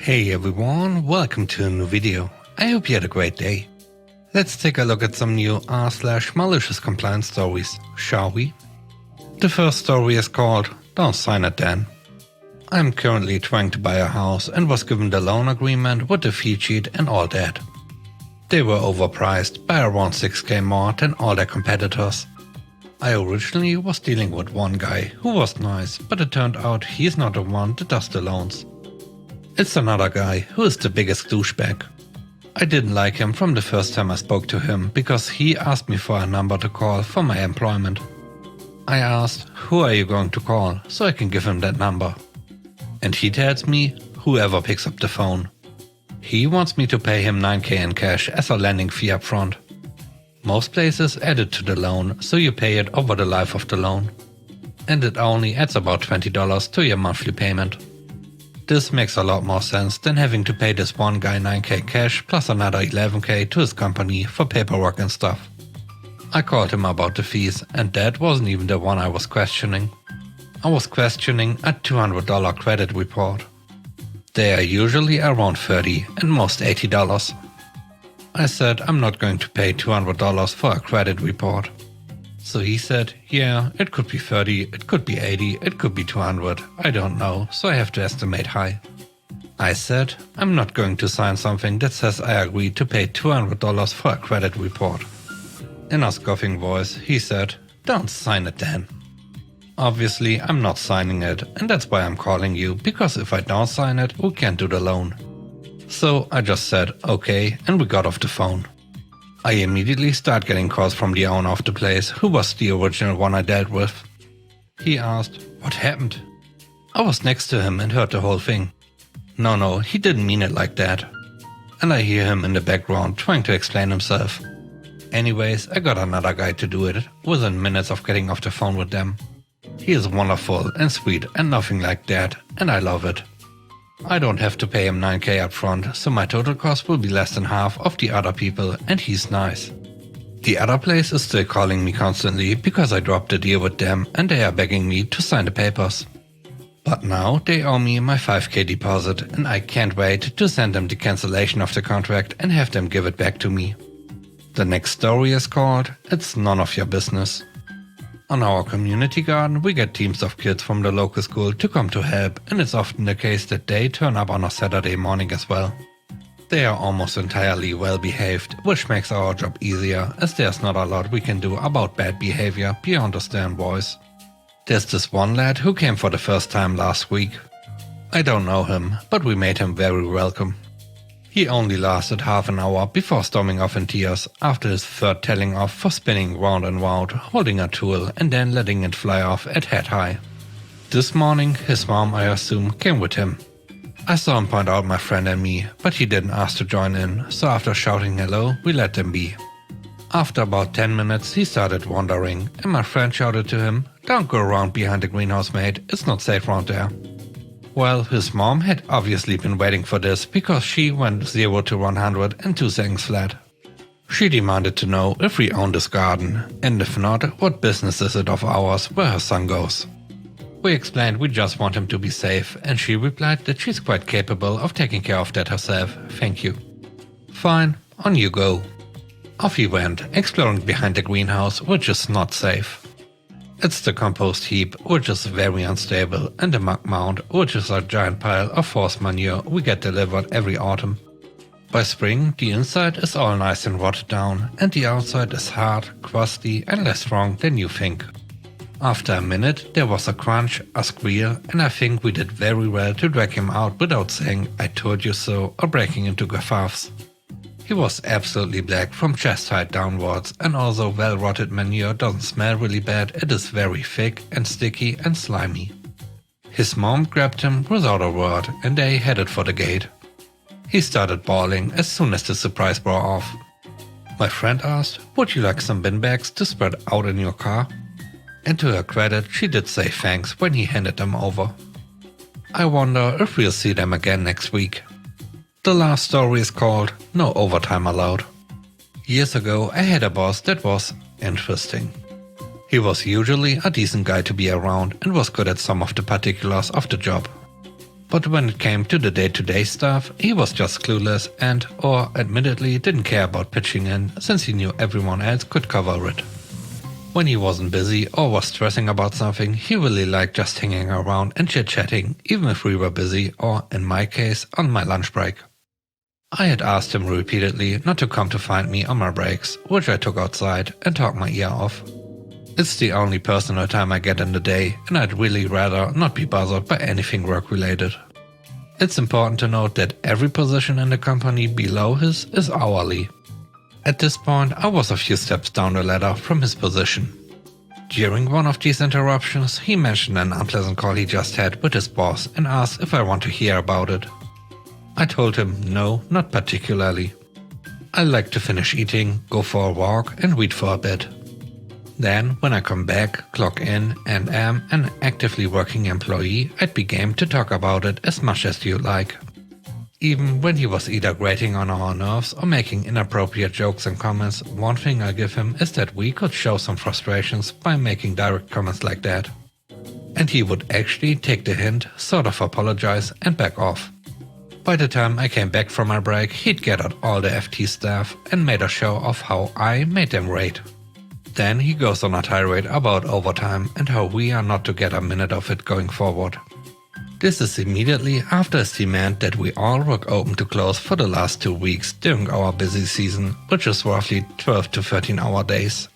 Hey everyone, welcome to a new video. I hope you had a great day. Let's take a look at some new r/malicious compliance stories, shall we? The first story is called Don't Sign It Then. I'm currently trying to buy a house and was given the loan agreement with the fee sheet and all that. They were overpriced by around 6k more than all their competitors. I originally was dealing with one guy who was nice, but it turned out he's not the one that does the loans. It's another guy who is the biggest douchebag. I didn't like him from the first time I spoke to him because he asked me for a number to call for my employment. I asked, who are you going to call, so I can give him that number. And he tells me, whoever picks up the phone. He wants me to pay him 9k in cash as a lending fee up front. Most places add it to the loan, so you pay it over the life of the loan. And it only adds about $20 to your monthly payment. This makes a lot more sense than having to pay this one guy 9k cash plus another 11k to his company for paperwork and stuff. I called him about the fees, and that wasn't even the one I was questioning. I was questioning a $200 credit report. They are usually around $30 and most $80. I said I'm not going to pay $200 for a credit report. So he said, yeah, it could be 30, it could be 80, it could be 200, I don't know, so I have to estimate high. I said, I'm not going to sign something that says I agree to pay $200 for a credit report. In a scoffing voice, he said, don't sign it then. Obviously, I'm not signing it, and that's why I'm calling you, because if I don't sign it, we can't do the loan. So I just said, okay, and we got off the phone. I immediately start getting calls from the owner of the place, who was the original one I dealt with. He asked, what happened? I was next to him and heard the whole thing. No, he didn't mean it like that. And I hear him in the background trying to explain himself. Anyways, I got another guy to do it, within minutes of getting off the phone with them. He is wonderful and sweet and nothing like that, and I love it. I don't have to pay him 9k up front, so my total cost will be less than half of the other people, and he's nice. The other place is still calling me constantly because I dropped the deal with them and they are begging me to sign the papers. But now they owe me my 5k deposit and I can't wait to send them the cancellation of the contract and have them give it back to me. The next story is called It's None of Your Business. On our community garden, we get teams of kids from the local school to come to help, and it's often the case that they turn up on a Saturday morning as well. They are almost entirely well behaved, which makes our job easier, as there's not a lot we can do about bad behavior beyond a stern voice. There's this one lad who came for the first time last week. I don't know him, but we made him very welcome. He only lasted half an hour before storming off in tears after his third telling off for spinning round and round, holding a tool and then letting it fly off at head high. This morning his mom, I assume, came with him. I saw him point out my friend and me, but he didn't ask to join in, so after shouting hello, we let them be. After about 10 minutes he started wandering, and my friend shouted to him, don't go around behind the greenhouse, mate, it's not safe around there. Well, his mom had obviously been waiting for this because she went 0 to 100 in 2 seconds flat. She demanded to know if we own this garden, and if not, what business is it of ours where her son goes. We explained we just want him to be safe, and she replied that she's quite capable of taking care of that herself, thank you. Fine, on you go. Off he went, exploring behind the greenhouse, which is not safe. It's the compost heap, which is very unstable, and the muck mound, which is a giant pile of forced manure we get delivered every autumn. By spring, the inside is all nice and rotted down, and the outside is hard, crusty, and less strong than you think. After a minute, there was a crunch, a squeal, and I think we did very well to drag him out without saying "I told you so" or breaking into guffaws. He was absolutely black from chest height downwards, and although well-rotted manure doesn't smell really bad, it is very thick and sticky and slimy. His mom grabbed him without a word, and they headed for the gate. He started bawling as soon as the surprise wore off. My friend asked, would you like some bin bags to spread out in your car? And to her credit, she did say thanks when he handed them over. I wonder if we'll see them again next week. The last story is called No Overtime Allowed. Years ago I had a boss that was interesting. He was usually a decent guy to be around and was good at some of the particulars of the job. But when it came to the day-to-day stuff, he was just clueless and, or admittedly, didn't care about pitching in since he knew everyone else could cover it. When he wasn't busy or was stressing about something, he really liked just hanging around and chit-chatting, even if we were busy or, in my case, on my lunch break. I had asked him repeatedly not to come to find me on my breaks, which I took outside and talked my ear off. It's the only personal time I get in the day, and I'd really rather not be bothered by anything work-related. It's important to note that every position in the company below his is hourly. At this point, I was a few steps down the ladder from his position. During one of these interruptions, he mentioned an unpleasant call he just had with his boss and asked if I want to hear about it. I told him no, not particularly. I like to finish eating, go for a walk and read for a bit. Then, when I come back, clock in and am an actively working employee, I'd be game to talk about it as much as you like. Even when he was either grating on our nerves or making inappropriate jokes and comments, one thing I give him is that we could show some frustrations by making direct comments like that. And he would actually take the hint, sort of apologize and back off. By the time I came back from my break, he'd gathered all the FT staff and made a show of how I made them rate. Then he goes on a tirade about overtime and how we are not to get a minute of it going forward. This is immediately after his demand that we all work open to close for the last 2 weeks during our busy season, which is roughly 12 to 13 hour days.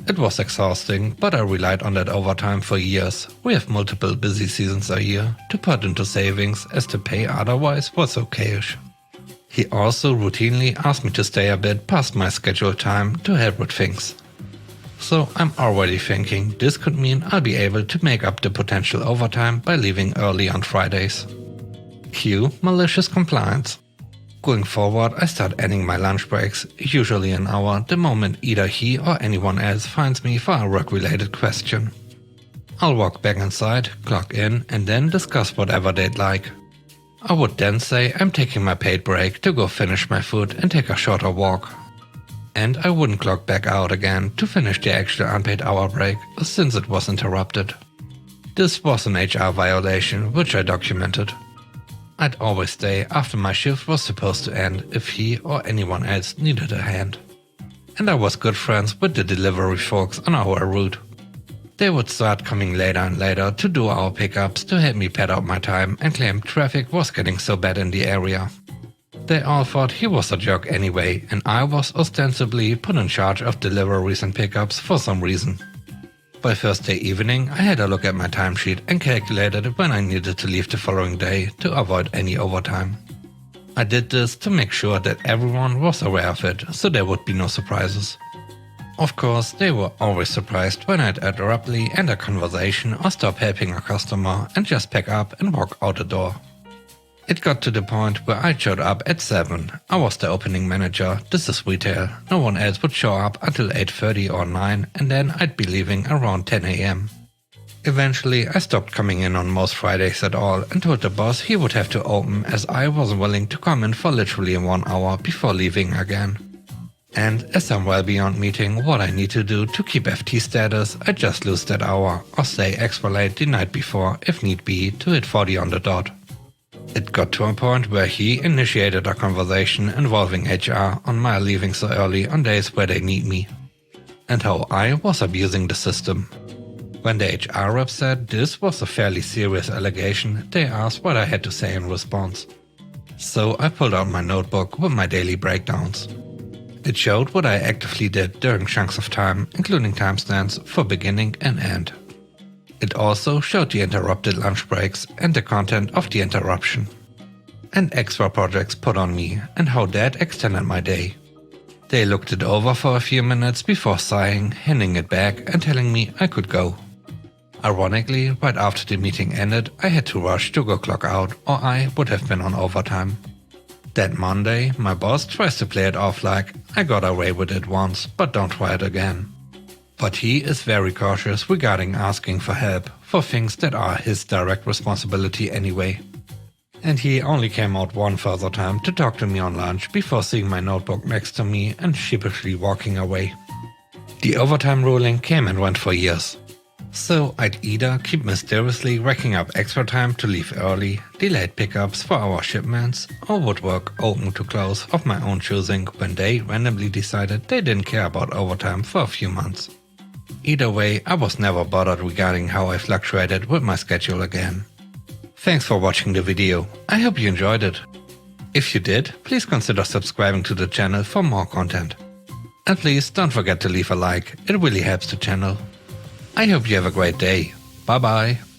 It was exhausting, but I relied on that overtime for years. We have multiple busy seasons a year to put into savings as the pay otherwise was okayish. He also routinely asked me to stay a bit past my scheduled time to help with things. So I'm already thinking this could mean I'll be able to make up the potential overtime by leaving early on Fridays. Cue malicious compliance. Going forward, I start ending my lunch breaks, usually an hour, the moment either he or anyone else finds me for a work-related question. I'll walk back inside, clock in, and then discuss whatever they'd like. I would then say I'm taking my paid break to go finish my food and take a shorter walk. And I wouldn't clock back out again to finish the extra unpaid hour break since it was interrupted. This was an HR violation which I documented. I'd always stay after my shift was supposed to end if he or anyone else needed a hand. And I was good friends with the delivery folks on our route. They would start coming later and later to do our pickups to help me pad out my time and claim traffic was getting so bad in the area. They all thought he was a jerk anyway, and I was ostensibly put in charge of deliveries and pickups for some reason. By Thursday evening, I had a look at my timesheet and calculated when I needed to leave the following day to avoid any overtime. I did this to make sure that everyone was aware of it, so there would be no surprises. Of course, they were always surprised when I'd abruptly end a conversation or stop helping a customer and just pack up and walk out the door. It got to the point where I showed up at 7. I was the opening manager, this is retail, no one else would show up until 8:30 or 9 and then I'd be leaving around 10 AM. Eventually I stopped coming in on most Fridays at all and told the boss he would have to open as I wasn't willing to come in for literally 1 hour before leaving again. And as I'm well beyond meeting what I need to do to keep FT status, I just lose that hour or stay extra late the night before if need be to hit 40 on the dot. It got to a point where he initiated a conversation involving HR on my leaving so early on days where they need me, and how I was abusing the system. When the HR rep said this was a fairly serious allegation, they asked what I had to say in response. So I pulled out my notebook with my daily breakdowns. It showed what I actively did during chunks of time, including timestamps for beginning and end. It also showed the interrupted lunch breaks and the content of the interruption. And extra projects put on me and how that extended my day. They looked it over for a few minutes before sighing, handing it back and telling me I could go. Ironically, right after the meeting ended, I had to rush to go clock out or I would have been on overtime. That Monday, my boss tries to play it off like I got away with it once, but don't try it again. But he is very cautious regarding asking for help for things that are his direct responsibility anyway. And he only came out one further time to talk to me on lunch before seeing my notebook next to me and sheepishly walking away. The overtime ruling came and went for years. So I'd either keep mysteriously racking up extra time to leave early, delayed pickups for our shipments, or would work open to close of my own choosing when they randomly decided they didn't care about overtime for a few months. Either way, I was never bothered regarding how I fluctuated with my schedule again. Thanks for watching the video. I hope you enjoyed it. If you did, please consider subscribing to the channel for more content. And please don't forget to leave a like, it really helps the channel. I hope you have a great day. Bye bye.